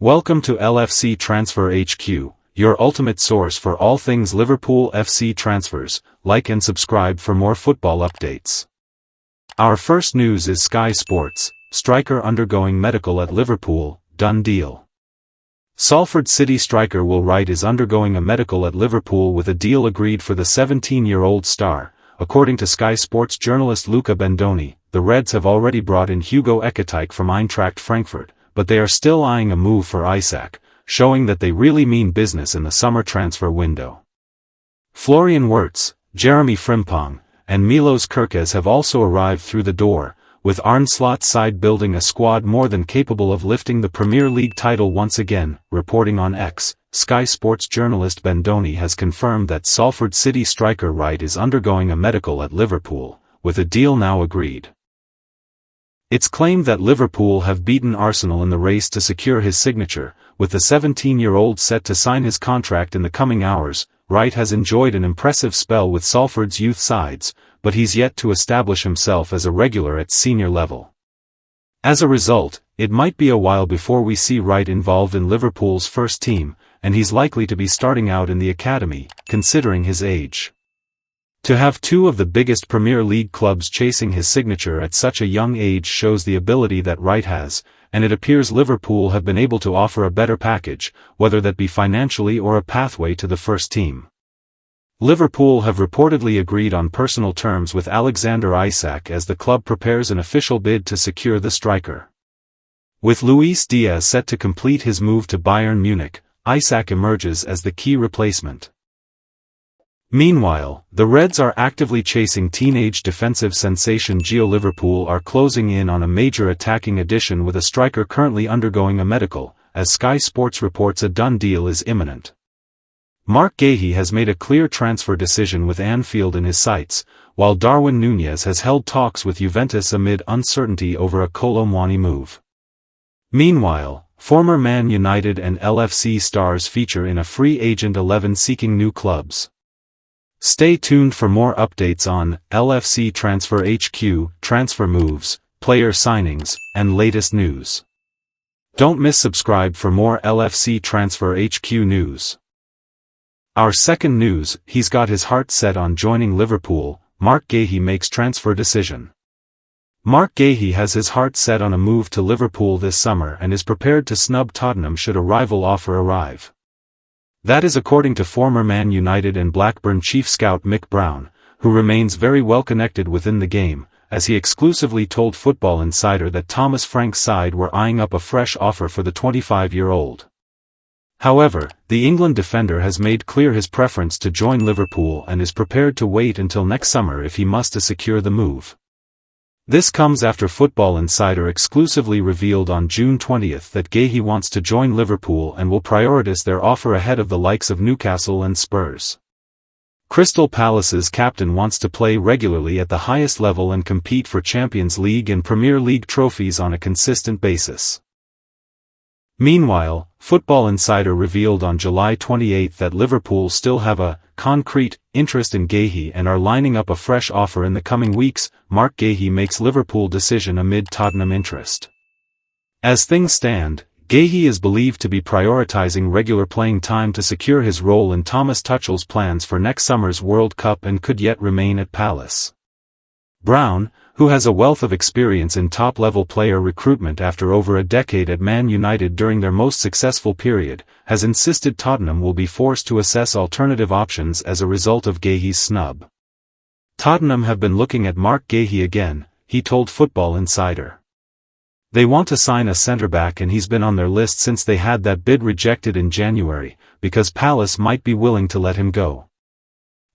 Welcome to LFC Transfer HQ, your ultimate source for all things Liverpool FC transfers. Like and subscribe for more football updates. Our first news is Sky Sports, striker undergoing medical at Liverpool, done deal. Salford City striker Wright is undergoing a medical at Liverpool with a deal agreed for the 17-year-old star. According to Sky Sports journalist Luca Bendoni, the Reds have already brought in Ekitike from Eintracht Frankfurt, but they are still eyeing a move for Isac, showing that they really mean business in the summer transfer window. Florian Wirtz, Jeremy Frimpong, and Milos Kerkez have also arrived through the door, with Arne Slot's side building a squad more than capable of lifting the Premier League title once again. Reporting on X, Sky Sports journalist Bendoni has confirmed that Salford City striker Wright is undergoing a medical at Liverpool, with a deal now agreed. It's claimed that Liverpool have beaten Arsenal in the race to secure his signature, with the 17-year-old set to sign his contract in the coming hours. Wright has enjoyed an impressive spell with Salford's youth sides, but he's yet to establish himself as a regular at senior level. As a result, it might be a while before we see Wright involved in Liverpool's first team, and he's likely to be starting out in the academy, considering his age. To have two of the biggest Premier League clubs chasing his signature at such a young age shows the ability that Wright has, and it appears Liverpool have been able to offer a better package, whether that be financially or a pathway to the first team. Liverpool have reportedly agreed on personal terms with Alexander Isak as the club prepares an official bid to secure the striker. With Luis Díaz set to complete his move to Bayern Munich, Isac emerges as the key replacement. Meanwhile, the Reds are actively chasing teenage defensive sensation GioLiverpool are closing in on a major attacking addition with a striker currently undergoing a medical, as Sky Sports reports a done deal is imminent. Marc Guehi has made a clear transfer decision with Anfield in his sights, while Darwin Nunez has held talks with Juventus amid uncertainty over a Kolo Muani move. Meanwhile, former Man Utd and LFC stars feature in a free agent 11 seeking new clubs. Stay tuned for more updates on LFC Transfer HQ, transfer moves, player signings, and latest news. Don't miss subscribe for more LFC Transfer HQ news. Our second news, he's got his heart set on joining Liverpool. Marc Guehi makes transfer decision. Marc Guehi has his heart set on a move to Liverpool this summer and is prepared to snub Tottenham should a rival offer arrive. That is according to former Man Utd and Blackburn chief scout Mick Brown, who remains very well connected within the game, as he exclusively told Football Insider that Thomas Frank's side were eyeing up a fresh offer for the 25-year-old. However, the England defender has made clear his preference to join Liverpool and is prepared to wait until next summer if he must to secure the move. This comes after Football Insider exclusively revealed on June 20 that Guehi wants to join Liverpool and will prioritize their offer ahead of the likes of Newcastle and Spurs. Crystal Palace's captain wants to play regularly at the highest level and compete for Champions League and Premier League trophies on a consistent basis. Meanwhile, Football Insider revealed on July 28 that Liverpool still have a concrete interest in Guehi and are lining up a fresh offer in the coming weeks. Marc Guehi makes Liverpool decision amid Tottenham interest. As things stand, Guehi is believed to be prioritizing regular playing time to secure his role in Thomas Tuchel's plans for next summer's World Cup and could yet remain at Palace. Brown, who has a wealth of experience in top-level player recruitment after over a decade at Man Utd during their most successful period, has insisted Tottenham will be forced to assess alternative options as a result of Guehi's snub. Tottenham have been looking at Marc Guehi again, he told Football Insider. They want to sign a centre-back and he's been on their list since they had that bid rejected in January, because Palace might be willing to let him go.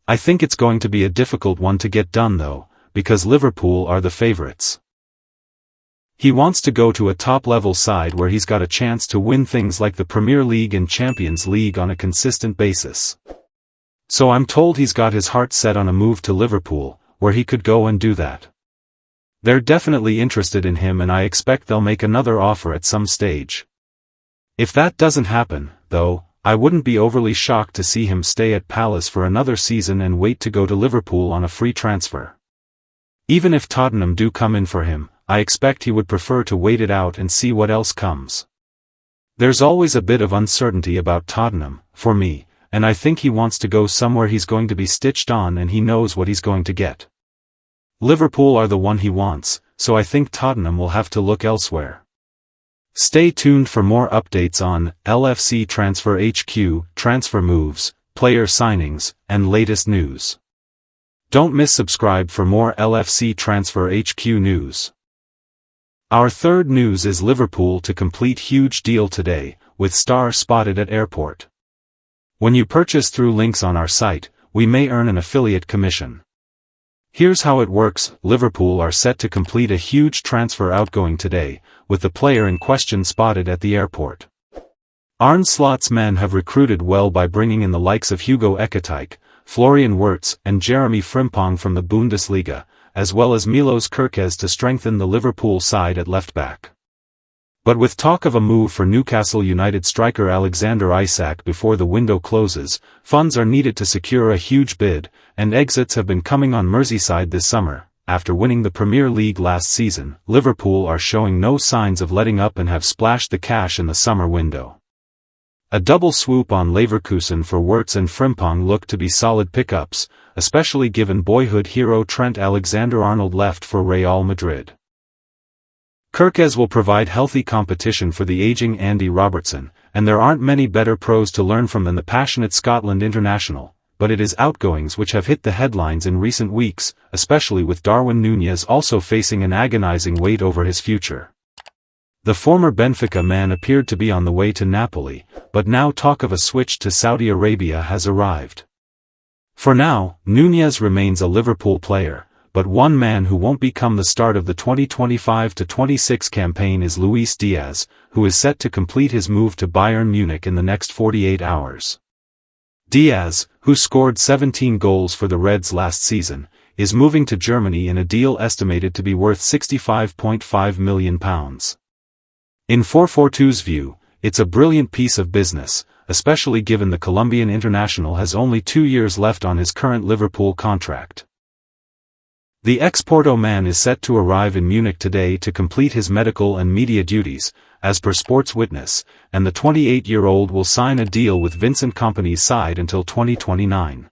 I think it's going to be a difficult one to get done though, because Liverpool are the favourites. He wants to go to a top-level side where he's got a chance to win things like the Premier League and Champions League on a consistent basis. So I'm told he's got his heart set on a move to Liverpool, where he could go and do that. They're definitely interested in him and I expect they'll make another offer at some stage. If that doesn't happen, though, I wouldn't be overly shocked to see him stay at Palace for another season and wait to go to Liverpool on a free transfer. Even if Tottenham do come in for him, I expect he would prefer to wait it out and see what else comes. There's always a bit of uncertainty about Tottenham, for me, and I think he wants to go somewhere he's going to be stitched on and he knows what he's going to get. Liverpool are the one he wants, so I think Tottenham will have to look elsewhere. Stay tuned for more updates on LFC Transfer HQ, transfer moves, player signings, and latest news. Don't miss subscribe for more LFC Transfer HQ news. Our third news is Liverpool to complete huge deal today, with star spotted at airport. When you purchase through links on our site, we may earn an affiliate commission. Here's how it works. Liverpool are set to complete a huge transfer outgoing today, with the player in question spotted at the airport. Arne Slot's men have recruited well by bringing in the likes of Hugo Ekitike, Florian Wirtz and Jeremy Frimpong from the Bundesliga, as well as Milos Kerkez to strengthen the Liverpool side at left-back. But with talk of a move for Newcastle United striker Alexander Isak before the window closes, funds are needed to secure a huge bid, and exits have been coming on Merseyside this summer. After winning the Premier League last season, Liverpool are showing no signs of letting up and have splashed the cash in the summer window. A double swoop on Leverkusen for Wirtz and Frimpong look to be solid pickups, especially given boyhood hero Trent Alexander-Arnold left for Real Madrid. Kerkez will provide healthy competition for the aging Andy Robertson, and there aren't many better pros to learn from than the passionate Scotland international, but it is outgoings which have hit the headlines in recent weeks, especially with Darwin Nunez also facing an agonizing weight over his future. The former Benfica man appeared to be on the way to Napoli, but now talk of a switch to Saudi Arabia has arrived. For now, Nunez remains a Liverpool player, but one man who won't become the start of the 2025-26 campaign is Luis Díaz, who is set to complete his move to Bayern Munich in the next 48 hours. Diaz, who scored 17 goals for the Reds last season, is moving to Germany in a deal estimated to be worth £65.5 million. In 442's view, it's a brilliant piece of business, especially given the Colombian international has only 2 years left on his current Liverpool contract. The ex-Porto man is set to arrive in Munich today to complete his medical and media duties, as per Sports Witness, and the 28-year-old will sign a deal with Vincent Kompany's side until 2029.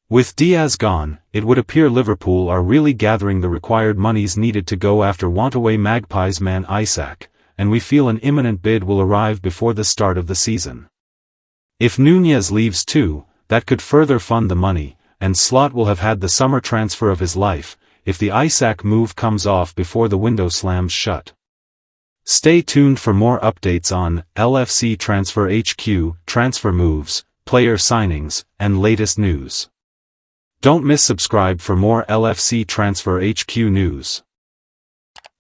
With Diaz gone, it would appear Liverpool are really gathering the required monies needed to go after Wantaway Magpies man Isac, and we feel an imminent bid will arrive before the start of the season. If Nunez leaves too, that could further fund the money, and Slot will have had the summer transfer of his life, if the Isac move comes off before the window slams shut. Stay tuned for more updates on LFC Transfer HQ, transfer moves, player signings, and latest news. Don't miss subscribe for more LFC Transfer HQ news.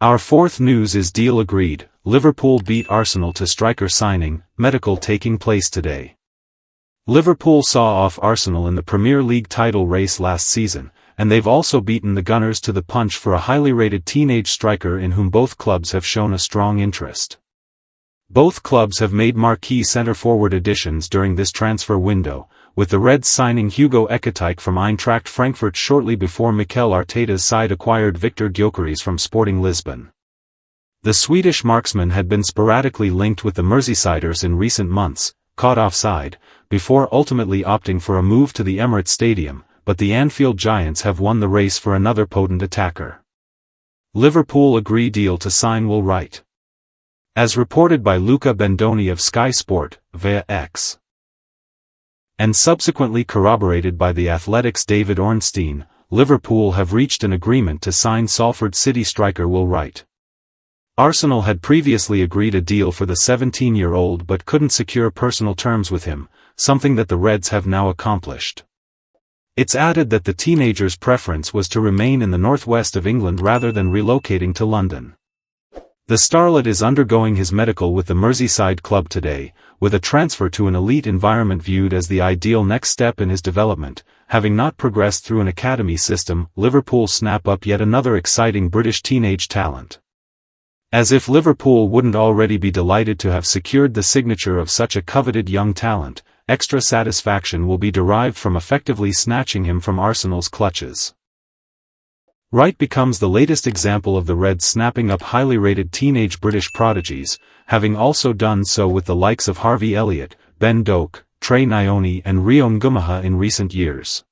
Our fourth news is deal agreed. Liverpool beat Arsenal to striker signing, medical taking place today. Liverpool saw off Arsenal in the Premier League title race last season, and they've also beaten the Gunners to the punch for a highly rated teenage striker in whom both clubs have shown a strong interest. Both clubs have made marquee centre-forward additions during this transfer window, with the Reds signing Hugo Ekitike from Eintracht Frankfurt shortly before Mikel Arteta's side acquired Victor Gyökeres from Sporting Lisbon. The Swedish marksman had been sporadically linked with the Merseysiders in recent months, caught offside, before ultimately opting for a move to the Emirates Stadium, but the Anfield Giants have won the race for another potent attacker. Liverpool agree deal to sign Will Wright. As reported by Luca Bendoni of Sky Sport, via X, and subsequently corroborated by The Athletic's David Ornstein, Liverpool have reached an agreement to sign Salford City striker Will Wright. Arsenal had previously agreed a deal for the 17-year-old but couldn't secure personal terms with him, something that the Reds have now accomplished. It's added that the teenager's preference was to remain in the northwest of England rather than relocating to London. The starlet is undergoing his medical with the Merseyside club today, with a transfer to an elite environment viewed as the ideal next step in his development. Having not progressed through an academy system, Liverpool snap up yet another exciting British teenage talent. As if Liverpool wouldn't already be delighted to have secured the signature of such a coveted young talent, extra satisfaction will be derived from effectively snatching him from Arsenal's clutches. Wright becomes the latest example of the Reds snapping up highly rated teenage British prodigies, having also done so with the likes of Harvey Elliott, Ben Doak, Trey Nyoni and Rio Ngumaha in recent years.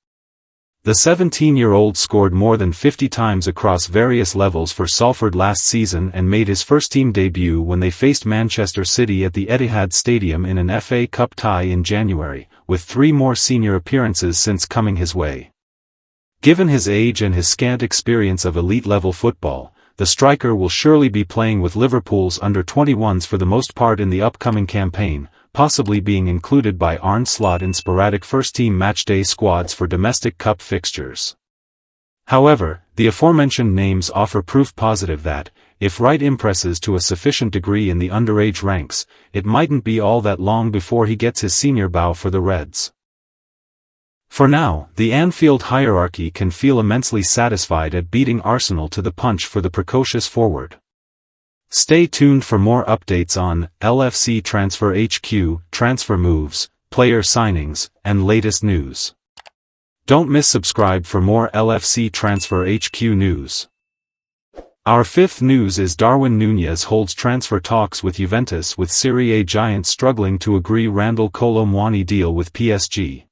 The 17-year-old scored more than 50 times across various levels for Salford last season and made his first-team debut when they faced Manchester City at the Etihad Stadium in an FA Cup tie in January, with 3 more senior appearances since coming his way. Given his age and his scant experience of elite-level football, the striker will surely be playing with Liverpool's under-21s for the most part in the upcoming campaign, possibly being included by Arne Slot in sporadic first-team matchday squads for domestic cup fixtures. However, the aforementioned names offer proof positive that, if Wright impresses to a sufficient degree in the underage ranks, it mightn't be all that long before he gets his senior bow for the Reds. For now, the Anfield hierarchy can feel immensely satisfied at beating Arsenal to the punch for the precocious forward. Stay tuned for more updates on LFC Transfer HQ, transfer moves, player signings, and latest news. Don't miss subscribe for more LFC Transfer HQ news. Our fifth news is Darwin Nunez holds transfer talks with Juventus with Serie A giants struggling to agree Randal Kolo Muani deal with PSG.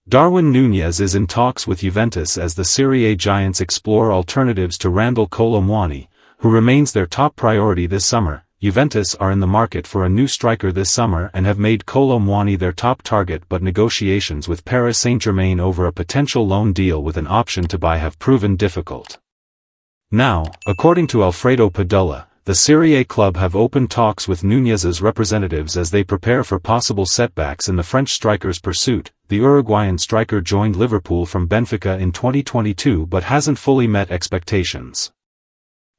Darwin Nunez is in talks with Juventus as the Serie A giants explore alternatives to Randal Kolo Muani, who remains their top priority this summer. Juventus are in the market for a new striker this summer and have made Kolo Muani their top target, but negotiations with Paris Saint-Germain over a potential loan deal with an option to buy have proven difficult. Now, according to Alfredo Padula, the Serie A club have opened talks with Nunez's representatives as they prepare for possible setbacks in the French striker's pursuit. The Uruguayan striker joined Liverpool from Benfica in 2022 but hasn't fully met expectations.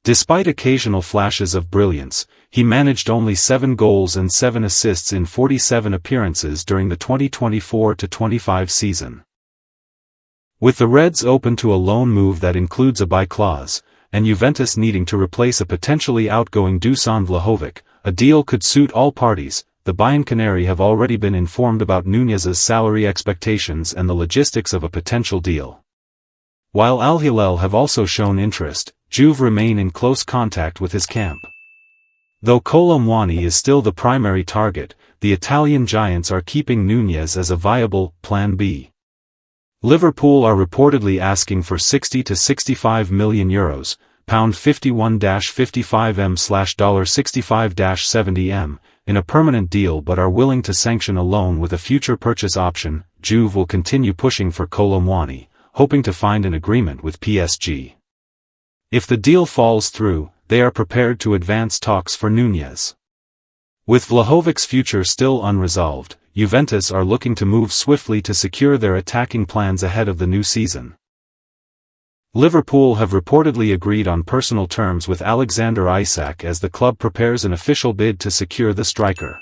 Despite occasional flashes of brilliance, he managed only 7 goals and 7 assists in 47 appearances during the 2024-25 season. With the Reds open to a loan move that includes a buy clause, and Juventus needing to replace a potentially outgoing Dusan Vlahovic, a deal could suit all parties. The Bayern Canary have already been informed about Nunez's salary expectations and the logistics of a potential deal. While Al Hilal have also shown interest, Juve remain in close contact with his camp. Though Kolo Muani is still the primary target, the Italian giants are keeping Nunez as a viable plan B. Liverpool are reportedly asking for €60 to €65 million, £51-55M/$65-70M, in a permanent deal, but are willing to sanction a loan with a future purchase option. Juve will continue pushing for Kolo Muani, hoping to find an agreement with PSG. If the deal falls through, they are prepared to advance talks for Nunez. With Vlahovic's future still unresolved, Juventus are looking to move swiftly to secure their attacking plans ahead of the new season. Liverpool have reportedly agreed on personal terms with Alexander Isak as the club prepares an official bid to secure the striker.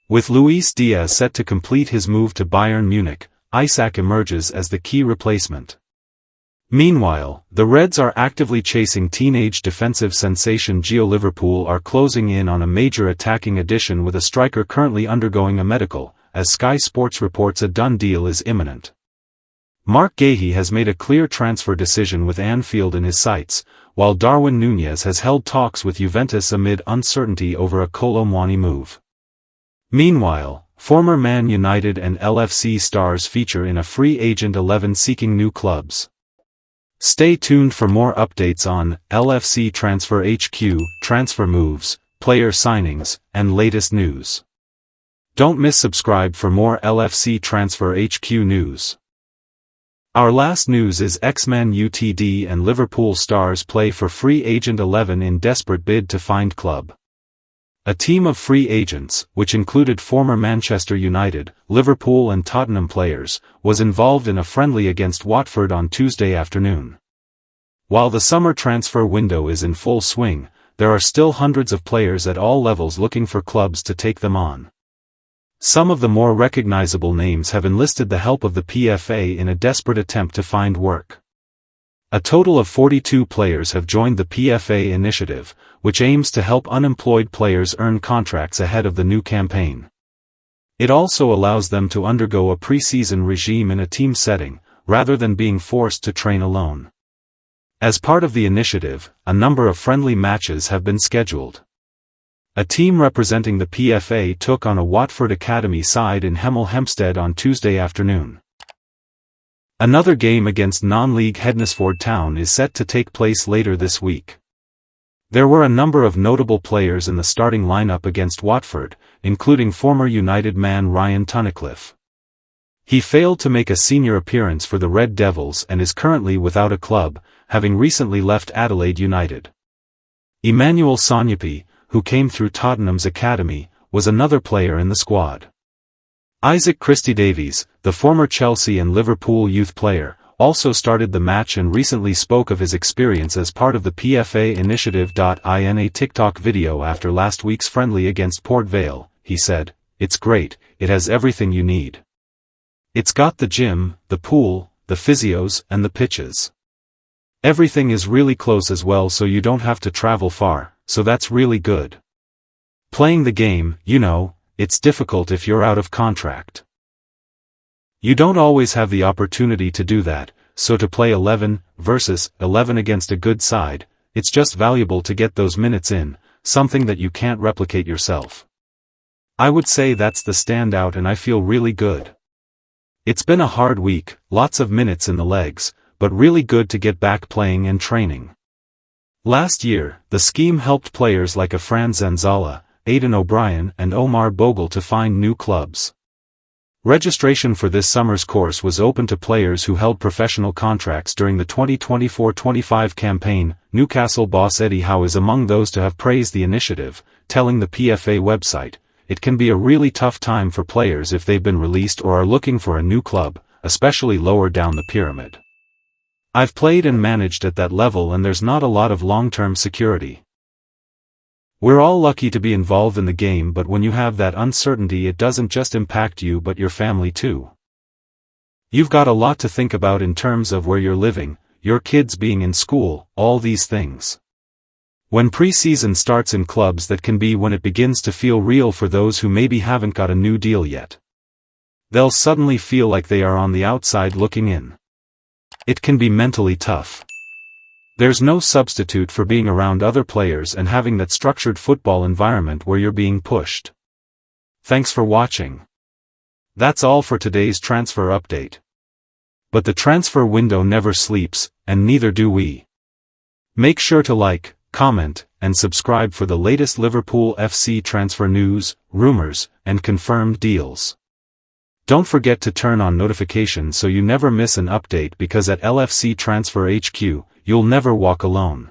With Luis Díaz set to complete his move to Bayern Munich, Isac emerges as the key replacement. Meanwhile, the Reds are actively chasing teenage defensive sensation GioLiverpool are closing in on a major attacking addition with a striker currently undergoing a medical, as Sky Sports reports a done deal is imminent. Marc Guehi has made a clear transfer decision with Anfield in his sights, while Darwin Nunez has held talks with Juventus amid uncertainty over a Kolo Muani move. Meanwhile, former Man Utd and LFC stars feature in a free agent 11 seeking new clubs. Stay tuned for more updates on LFC Transfer HQ, transfer moves, player signings, and latest news. Don't miss subscribe for more LFC Transfer HQ news. Our last news is Man Utd and Liverpool stars play for free agent 11 in desperate bid to find club. A team of free agents, which included former Manchester United, Liverpool and Tottenham players, was involved in a friendly against Watford on Tuesday afternoon. While the summer transfer window is in full swing, there are still hundreds of players at all levels looking for clubs to take them on. Some of the more recognizable names have enlisted the help of the PFA in a desperate attempt to find work. A total of 42 players have joined the PFA initiative, which aims to help unemployed players earn contracts ahead of the new campaign. It also allows them to undergo a pre-season regime in a team setting, rather than being forced to train alone. As part of the initiative, a number of friendly matches have been scheduled. A team representing the PFA took on a Watford Academy side in Hemel Hempstead on Tuesday afternoon. Another game against non-league Hednesford Town is set to take place later this week. There were a number of notable players in the starting lineup against Watford, including former United man Ryan Tunnicliffe. He failed to make a senior appearance for the Red Devils and is currently without a club, having recently left Adelaide United. Emmanuel Sonyepi, who came through Tottenham's academy, was another player in the squad. Isac Christie-Davies, the former Chelsea and Liverpool youth player, also started the match and recently spoke of his experience as part of the PFA initiative. In a TikTok video after last week's friendly against Port Vale, he said, "It's great, it has everything you need. It's got the gym, the pool, the physios, and the pitches. Everything is really close as well, so you don't have to travel far, so that's really good. Playing the game, it's difficult if you're out of contract. You don't always have the opportunity to do that, so to play 11 versus 11 against a good side, it's just valuable to get those minutes in, something that you can't replicate yourself. I would say that's the standout, and I feel really good. It's been a hard week, lots of minutes in the legs, but really good to get back playing and training." Last year, the scheme helped players like Afran Zanzala, Aidan O'Brien and Omar Bogle to find new clubs. Registration for this summer's course was open to players who held professional contracts during the 2024-25 campaign. Newcastle boss Eddie Howe is among those to have praised the initiative, telling the PFA website, "It can be a really tough time for players if they've been released or are looking for a new club, especially lower down the pyramid. I've played and managed at that level and there's not a lot of long-term security. We're all lucky to be involved in the game, but when you have that uncertainty, it doesn't just impact you but your family too. You've got a lot to think about in terms of where you're living, your kids being in school, all these things. When pre-season starts in clubs, that can be when it begins to feel real for those who maybe haven't got a new deal yet. They'll suddenly feel like they are on the outside looking in. It can be mentally tough. There's no substitute for being around other players and having that structured football environment where you're being pushed." Thanks for watching. That's all for today's transfer update. But the transfer window never sleeps, and neither do we. Make sure to like, comment, and subscribe for the latest Liverpool FC transfer news, rumors, and confirmed deals. Don't forget to turn on notifications so you never miss an update, because at LFC Transfer HQ, you'll never walk alone.